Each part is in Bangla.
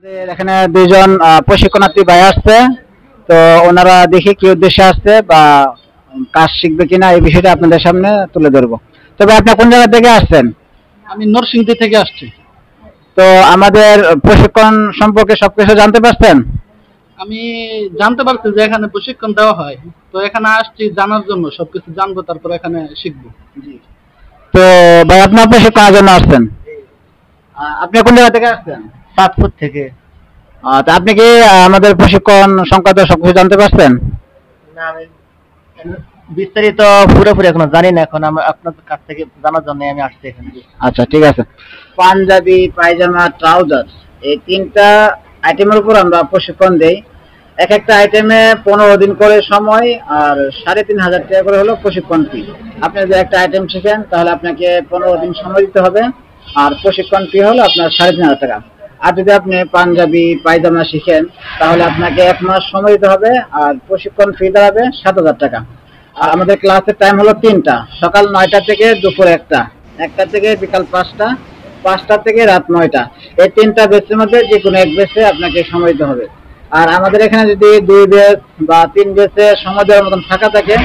এখানে দুইজন প্রশিক্ষণার্থী ভাই আসছে, তো ওনারা দেখি কি উদ্দেশ্যে আসছে বা কাজ শিখবে কিনা এই বিষয়টা আপনাদের সামনে তুলে ধরবো। তবে আপনি কোন জায়গা থেকে আসছেন? আমি নরসিংদী থেকে আসছি। তো আমাদের প্রশিক্ষণ সম্পর্কে সবকিছু জানতে পারছেন? আমি জানতে পারছি যে এখানে প্রশিক্ষণ দেওয়া হয়, তো এখানে আসছি জানার জন্য, সবকিছু জানবো, তারপর এখানে শিখবো। তো ভাই আপনার প্রশিক্ষণের জন্য আসছেন, আপনি কোন জায়গা থেকে আসছেন? চাঁদপুর থেকে। তো আপনি কি আমাদের প্রশিক্ষণ সংক্রান্ত সবকিছু জানতে পারছেন? না, আমি বিস্তারিত পুরোপুরি এখনো জানি না, এখন আমি আপনাদের কাছ থেকে জানার জন্য আমি আসছি এখানে। আচ্ছা ঠিক আছে। পাঞ্জাবি, পায়জামা, ট্রাউজার এই তিনটা আইটেমের উপর আমরা প্রশিক্ষণ দেই। এক একটা আইটেমে 15 দিন করে সময় আর 3,500 টাকা করে হলো প্রশিক্ষণ ফি। আপনি যদি একটা আইটেম শিখেন তাহলে আপনাকে 15 দিন সময় দিতে হবে, আর প্রশিক্ষণ ফি হলো আপনার 3,500 টাকা। আর যদি আপনি পাঞ্জাবি পায়জামা শিখেন তাহলে আপনাকে 1 মাস সময় দিতে হবে, আর প্রশিক্ষণ ফি দাঁড়াবে 7,000 টাকা। আর আমাদের ক্লাসের টাইম হলো 3টা, সকাল 9টা থেকে দুপুর 1টা থেকে বিকাল 5টা থেকে রাত 9টা। এই 3টা বেচের মধ্যে যে কোনো এক বেচে আপনাকে সময় দিতে হবে। আর আমাদের এখানে যদি 2 বেচ বা 3 বেচে সময় দেওয়ার মতন ফাঁকা থাকে,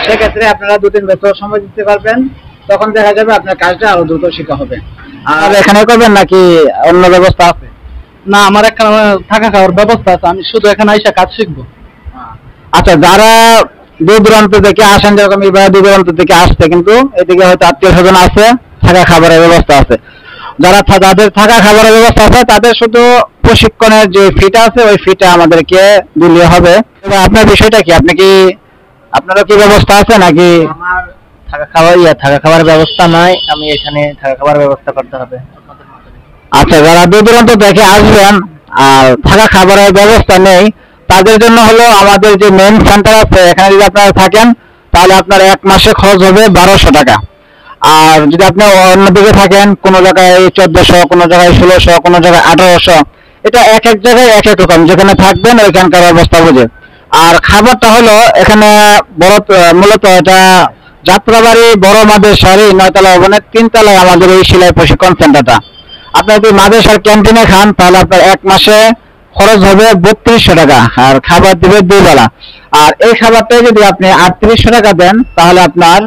সেক্ষেত্রে আপনারা 2-3 বেচেও সময় দিতে পারবেন। তখন দেখা যাবে আপনার কাজটা আরো দ্রুত শেখা হবে। আর এখানে করবেন নাকি অন্য ব্যবস্থা আছে? না, আমার এখানে থাকা খাওয়ার ব্যবস্থা আছে, আমি শুধু এখানে আইসা কাজ শিখবো। আচ্ছা, যারা দূর দূরান্ত থেকে আসেন, যেরকম এবার দূর দূরান্ত থেকে আসছে কিন্তু এদিকে হয়তো আত্মীয় স্বজন আছে, থাকা খাবারের ব্যবস্থা আছে, যাদের থাকা খাবারের ব্যবস্থা আছে তাদের শুধু প্রশিক্ষণের যে ফিটা আছে ওই ফিটা আমাদেরকে দিলে হবে। এবার আপনার বিষয়টা কি, আপনারও কি ব্যবস্থা আছে নাকি? আমার থাকা খাওয়ার ব্যবস্থা নাই, আমি এখানে থাকা খাওয়ার ব্যবস্থা করতে হবে। আচ্ছা, যারা দূর দূরান্ত থেকে আসবেন আর থাকা খাবারের ব্যবস্থা নেই, তাদের জন্য হলো আমাদের যে মেইন সেন্টার আছে, এখানে যদি আপনারা থাকেন তাহলে আপনার 1 মাসে খরচ হবে 1200 টাকা। আর যদি আপনি অন্যদিকে থাকেন, কোনো জায়গায় 1400, কোনো জায়গায় 1600, কোনো জায়গায় 1800, এটা এক এক জায়গায় এক এক রকম, যেখানে থাকবেন ওইখানকার অবস্থা বুঝে। আর খাবারটা হলো এখানে মূলত এটা যাত্রাবাড়ি বড় মাদেশারি 9তলা ভবনের 3 তলায় আমাদের এই সেলাই প্রশিক্ষণ সেন্টারটা। আপনি যদি মাদেশার ক্যান্টিনে খান তাহলে আপনার 1 মাসে খরচ হবে 3200 টাকা, আর খাবার দিবে 2 বেলা। আর এই খাবারটাই যদি আপনি 3800 টাকা দেন তাহলে আপনার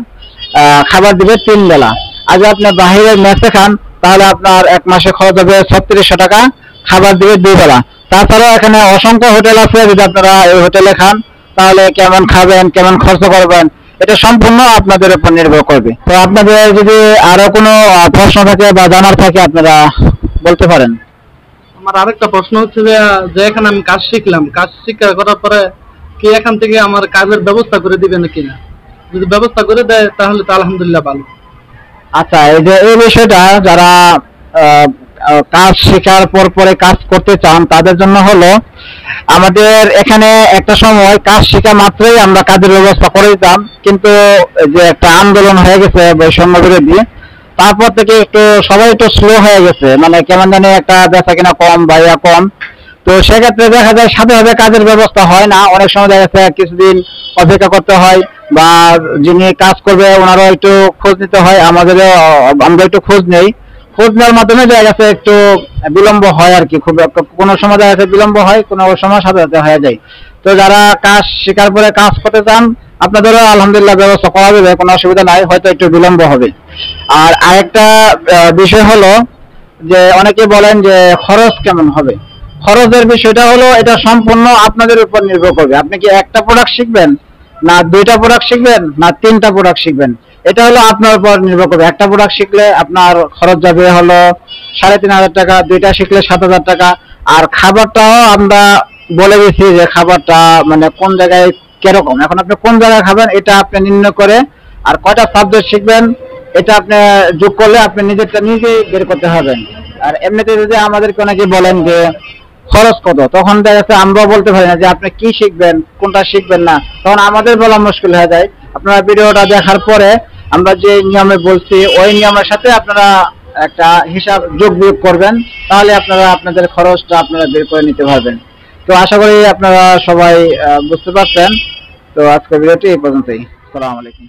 খাবার দিবে 3 বেলা। আর যদি আপনি বাহিরের মেসে খান তাহলে আপনার 1 মাসে খরচ হবে 3600 টাকা, খাবার দিবে 2 বেলা। তাছাড়াও এখানে অসংখ্য হোটেল আছে, যদি আপনারা এই হোটেলে খান তাহলে কেমন খাবেন, কেমন খরচ করবেন, এটা সম্পূর্ণ আপনাদের উপর নির্ভর করবে। তো আপনাদের যদি আরো কোনো প্রশ্ন থাকে বা জানার থাকে আপনারা বলতে পারেন। আমার আরেকটা প্রশ্ন হচ্ছে যে এখানে আমি কাজ শিখলাম, কাজ শিক্ষা করার পরে কি এখান থেকে আমার কাজের ব্যবস্থা করে দিবে নাকি না? যদি ব্যবস্থা করে দেয় তাহলে তো আলহামদুলিল্লাহ ভালো। আচ্ছা, এই বিষয়টা যারা কাজ শেখার পরে কাজ করতে চান তাদের জন্য হলো, আমাদের এখানে একটা সময় কাজ শেখা মাত্রই আমরা কাজের ব্যবস্থা করে দিতাম, কিন্তু যে একটা আন্দোলন হয়ে গেছে বৈষম্য বিরোধী, তারপর থেকে সবাই একটু স্লো হয়ে গেছে, মানে কেমন জানি একটা বেচা কিনা কম বা ইয়া কম। তো সেক্ষেত্রে দেখা যায় সাথে সাথে কাজের ব্যবস্থা হয় না, অনেক সময় দেখা যাচ্ছে কিছুদিন অপেক্ষা করতে হয়, বা যিনি কাজ করবে ওনারও একটু খোঁজ নিতে হয়, আমরা একটু খোঁজ নেওয়ার মাধ্যমে দেখা যাচ্ছে একটু বিলম্ব হয় আর কি। খুব কোনো সময় দেখা যাচ্ছে বিলম্ব হয়, কোনো সময় সাথে সাথে হয়ে যায়। তো যারা কাজ শেখার পরে কাজ করতে চান আপনাদেরও আলহামদুলিল্লাহ ব্যবস্থা করা যাবে, কোনো অসুবিধা নাই, হয়তো একটু বিলম্ব হবে। আর আরেকটা বিষয় হলো যে অনেকে বলেন যে খরচ কেমন হবে। খরচের বিষয়টা হলো এটা সম্পূর্ণ আপনাদের উপর নির্ভর করবে। আপনি কি একটা প্রোডাক্ট শিখবেন, না 2টা প্রোডাক্ট শিখবেন, না 3টা প্রোডাক্ট শিখবেন, এটা হলো আপনার উপর নির্ভর করবে। একটা প্রোডাক্ট শিখলে আপনার খরচ যাবে হলো 3,500 টাকা, 2টা শিখলে 7,000 টাকা। আর খাবারটাও আমরা বলে দিচ্ছি যে খাবারটা মানে কোন জায়গায় কিরকম, এখন আপনি কোন জায়গায় খাবেন এটা আপনি নির্ণয় করে, আর কয়টা সাবজেক্ট শিখবেন এটা আপনি যোগ করলে আপনি নিজেরটা নিজেই বের করতে হবেন। আর এমনিতে যদি আমাদেরকে অনেকে বলেন যে খরচ কত, তখন দেখা যাচ্ছে আমরাও বলতে পারি না যে আপনি কি শিখবেন, কোনটা শিখবেন না, তখন আমাদের বলা মুশকিল হয়ে যায়। আপনারা ভিডিওটা দেখার পরে আমরা যে নিয়মে বলছি ওই নিয়মের সাথে আপনারা একটা হিসাব যোগ বিয়োগ করবেন, তাহলে আপনারা আপনাদের খরচটা আপনারা বের করে নিতে পারবেন। তো আশা করি আপনারা সবাই বুঝতে পারছেন। তো আজকের ভিডিওটি এই পর্যন্তই। আসসালামু আলাইকুম।